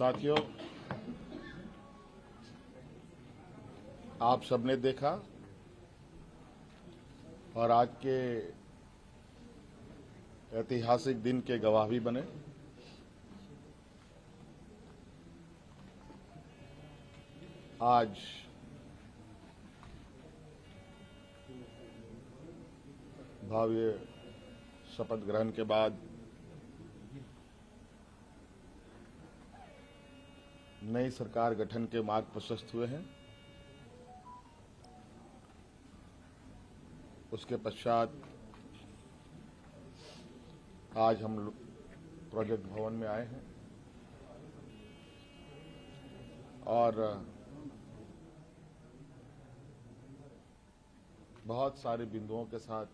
साथियों, आप सबने देखा और आज के ऐतिहासिक दिन के गवाह भी बने। आज भव्य शपथ ग्रहण के बाद नई सरकार गठन के मार्ग प्रशस्त हुए हैं। उसके पश्चात आज हम प्रोजेक्ट भवन में आए हैं और बहुत सारे बिंदुओं के साथ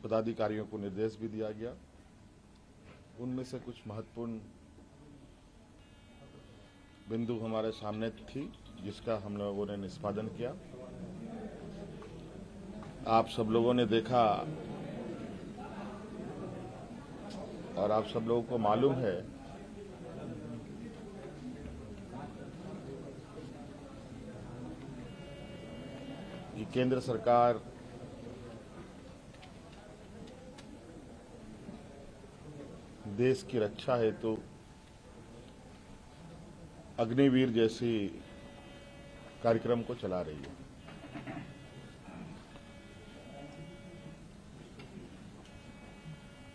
पदाधिकारियों को निर्देश भी दिया गया। उनमें से कुछ महत्वपूर्ण बिंदु हमारे सामने थी जिसका हम लोगों ने निष्पादन किया। आप सब लोगों ने देखा और आप सब लोगों को मालूम है कि केंद्र सरकार देश की रक्षा हेतु अग्निवीर जैसी कार्यक्रम को चला रही है।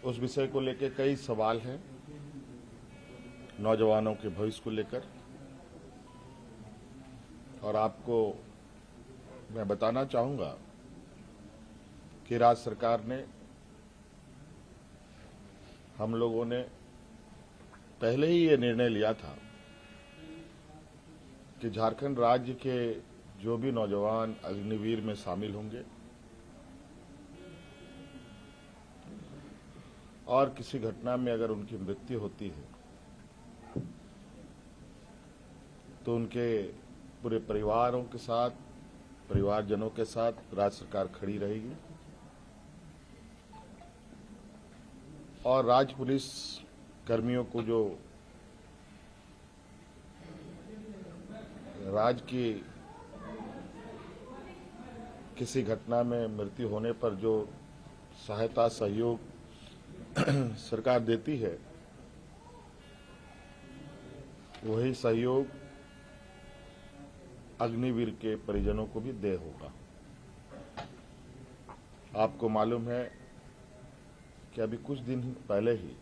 उस विषय को लेकर कई सवाल हैं, नौजवानों के भविष्य को लेकर, और आपको मैं बताना चाहूंगा कि राज्य सरकार ने, हम लोगों ने पहले ही ये निर्णय लिया था कि झारखंड राज्य के जो भी नौजवान अग्निवीर में शामिल होंगे और किसी घटना में अगर उनकी मृत्यु होती है तो उनके पूरे परिवारजनों के साथ राज्य सरकार खड़ी रहेगी और राज्य पुलिस कर्मियों को जो राज्य की किसी घटना में मृत्यु होने पर जो सहायता सहयोग सरकार देती है, वही सहयोग अग्निवीर के परिजनों को भी दे होगा। आपको मालूम है कि अभी कुछ दिन पहले ही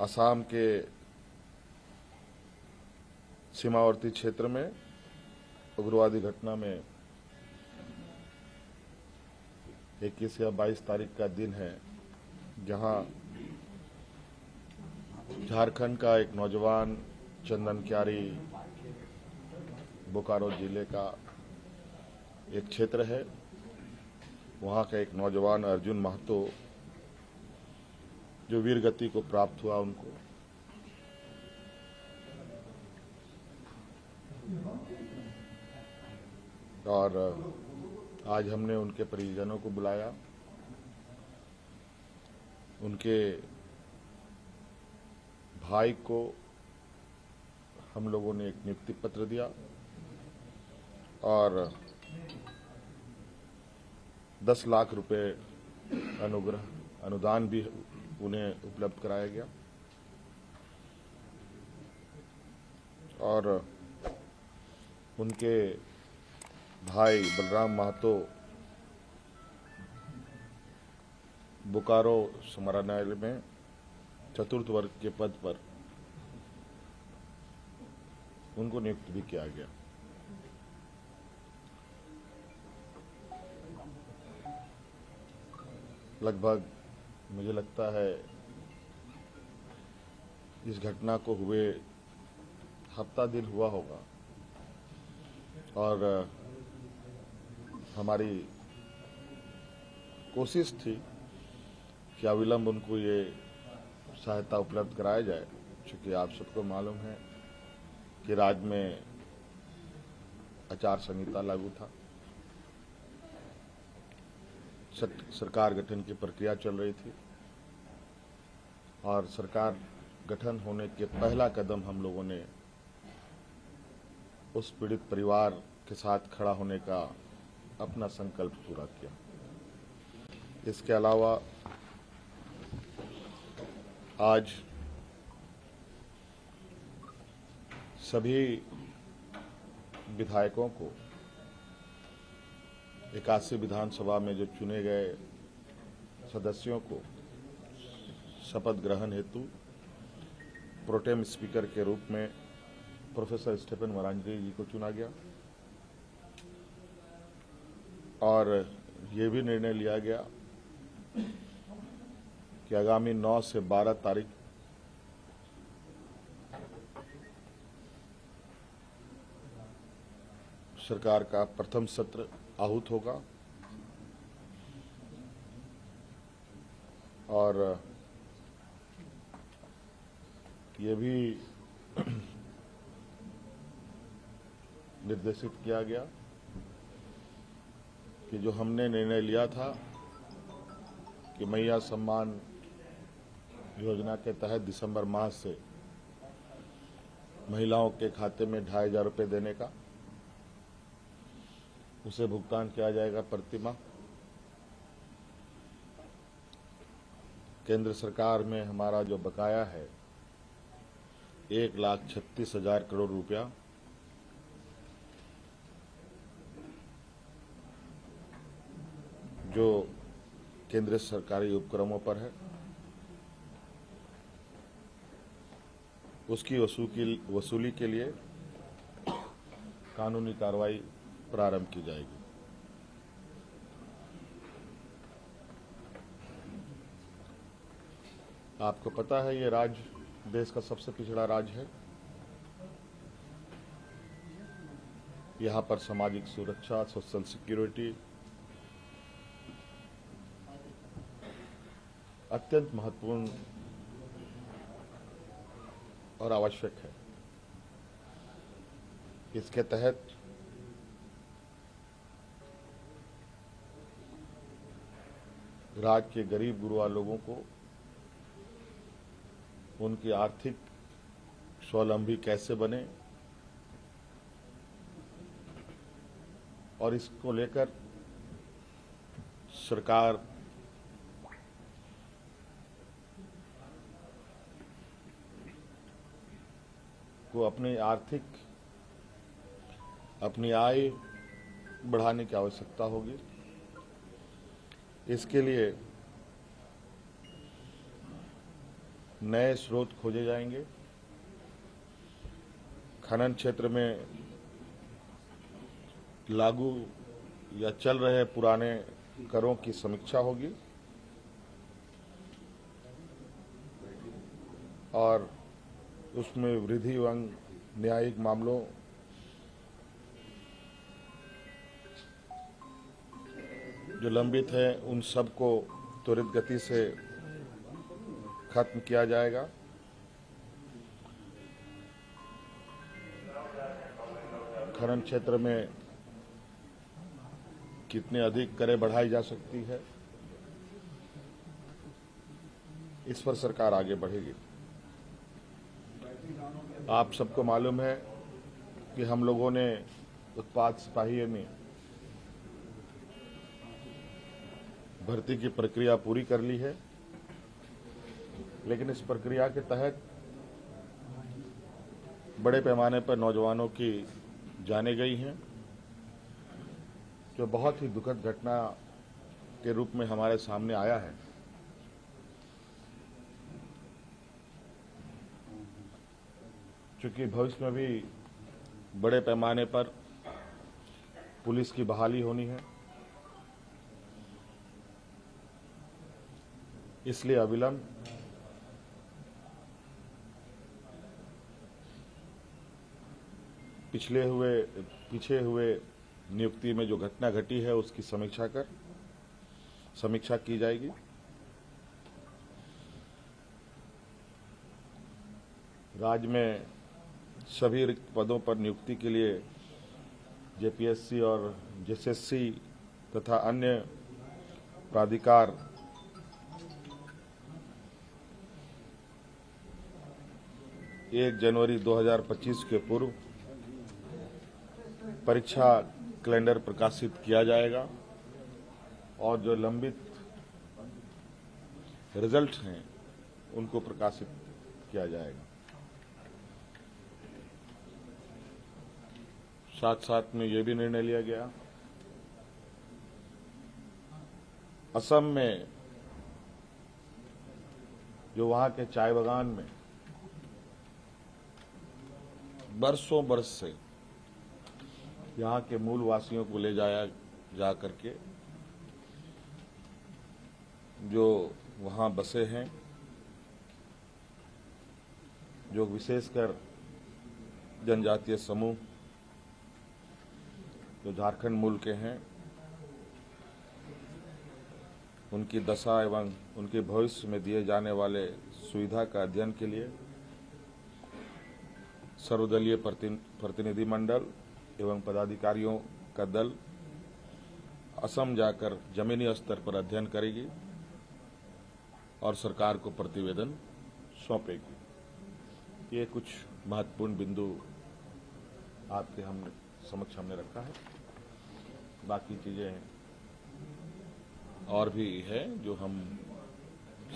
असम के सीमावर्ती क्षेत्र में उग्रवादी घटना में 21 या 22 तारीख का दिन है, जहां झारखंड का एक नौजवान चंदन क्यारी, बोकारो जिले का एक क्षेत्र है, वहां का एक नौजवान अर्जुन महतो जो वीर गति को प्राप्त हुआ, उनको और आज हमने उनके परिजनों को बुलाया। उनके भाई को हम लोगों ने एक नियुक्ति पत्र दिया और 10 लाख रुपए अनुदान भी उन्हें उपलब्ध कराया गया और उनके भाई बलराम महतो बोकारो समाहरणालय में चतुर्थ वर्ग के पद पर उनको नियुक्त भी किया गया। लगभग मुझे लगता है इस घटना को हुए हफ्ता दिन हुआ होगा और हमारी कोशिश थी कि अविलंब उनको ये सहायता उपलब्ध कराया जाए, क्योंकि आप सबको मालूम है कि राज्य में आचार संहिता लागू था, सरकार गठन की प्रक्रिया चल रही थी और सरकार गठन होने के पहला कदम हम लोगों ने उस पीड़ित परिवार के साथ खड़ा होने का अपना संकल्प पूरा किया। इसके अलावा आज सभी विधायकों को 81 विधानसभा में जो चुने गए सदस्यों को शपथ ग्रहण हेतु प्रोटेम स्पीकर के रूप में प्रोफेसर स्टेफन मरांडी जी को चुना गया और ये भी निर्णय लिया गया कि आगामी 9 से 12 तारीख सरकार का प्रथम सत्र आहूत होगा और ये भी निर्देशित किया गया कि जो हमने निर्णय लिया था कि मैया सम्मान योजना के तहत दिसंबर माह से महिलाओं के खाते में 2,500 रुपये देने का, उसे भुगतान किया जाएगा प्रति माह। केंद्र सरकार में हमारा जो बकाया है 1,36,000 करोड़ रुपया, जो केंद्रीय सरकारी उपक्रमों पर है, उसकी वसूली के लिए कानूनी कार्रवाई प्रारंभ की जाएगी। आपको पता है ये राज्य देश का सबसे पिछड़ा राज्य है। यहाँ पर सामाजिक सुरक्षा, सोशल सिक्योरिटी अत्यंत महत्वपूर्ण और आवश्यक है। इसके तहत राज्य के गरीब गुरबा लोगों को उनकी आर्थिक स्वावलंबी कैसे बने और इसको लेकर सरकार को अपनी आय बढ़ाने की आवश्यकता होगी। इसके लिए नए स्रोत खोजे जाएंगे। खनन क्षेत्र में लागू या चल रहे पुराने करों की समीक्षा होगी और उसमें वृद्धि एवं न्यायिक मामलों जो लंबित हैं उन सब को त्वरित गति से खत्म किया जाएगा। खनन क्षेत्र में कितने अधिक करें बढ़ाई जा सकती है, इस पर सरकार आगे बढ़ेगी। आप सबको मालूम है कि हम लोगों ने उत्पाद सिपाही में भर्ती की प्रक्रिया पूरी कर ली है, लेकिन इस प्रक्रिया के तहत बड़े पैमाने पर नौजवानों की जानें गई हैं, जो बहुत ही दुखद घटना के रूप में हमारे सामने आया है। क्योंकि भविष्य में भी बड़े पैमाने पर पुलिस की बहाली होनी है, इसलिए अविलंब पीछे हुए नियुक्ति में जो घटना घटी है उसकी समीक्षा की जाएगी। राज्य में सभी रिक्त पदों पर नियुक्ति के लिए जेपीएससी और जेएसएससी तथा अन्य प्राधिकार 1 जनवरी 2025 के पूर्व परीक्षा कैलेंडर प्रकाशित किया जाएगा और जो लंबित रिजल्ट हैं उनको प्रकाशित किया जाएगा। साथ साथ में यह भी निर्णय लिया गया, असम में जो वहां के चाय बागान में बरसों बरस से यहाँ के मूल वासियों को ले जाया जा करके जो वहाँ बसे हैं, जो विशेषकर जनजातीय समूह जो झारखंड मूल के हैं, उनकी दशा एवं उनके भविष्य में दिए जाने वाले सुविधा का अध्ययन के लिए सर्वदलीय प्रतिनिधि मंडल एवं पदाधिकारियों का दल असम जाकर जमीनी स्तर पर अध्ययन करेगी और सरकार को प्रतिवेदन सौंपेगी। ये कुछ महत्वपूर्ण बिंदु आपके समक्ष हमने रखा है। बाकी चीजें और भी है जो हम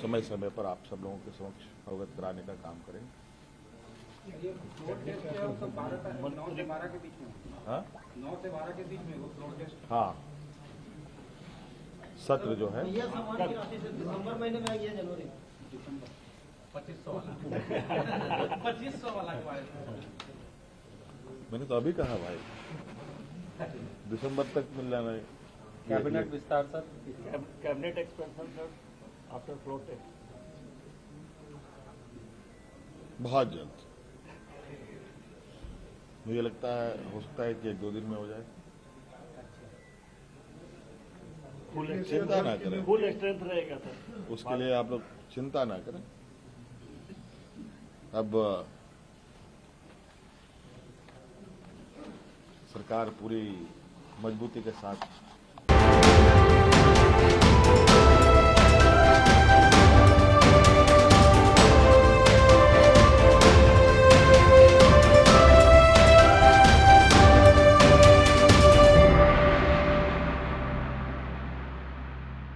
समय समय पर आप सब लोगों के समक्ष अवगत कराने का काम करेंगे। ये फ्लोर टेस्ट क्या है, वो सब 9 से 12 के बीच में। हाँ, 9 से 12 के बीच में वो फ्लोर टेस्ट। हाँ, सत्र जो है यह सामान की राशि से दिसंबर महीने में आ गया, जनवरी दिसंबर 2500 वाला 2500 वाला के बारे में मैंने तो अभी कहा भाई, दिसंबर तक मिल जाना है। कैबिनेट विस्तार sir, cabinet expansion sir after floor test बहुत जल्द, मुझे लगता है हो सकता है कि 1-2 दिन में हो जाए। चिंता ना करें, फुल स्ट्रेंथ रहेगा सर। उसके लिए आप लोग चिंता ना करें। अब सरकार पूरी मजबूती के साथ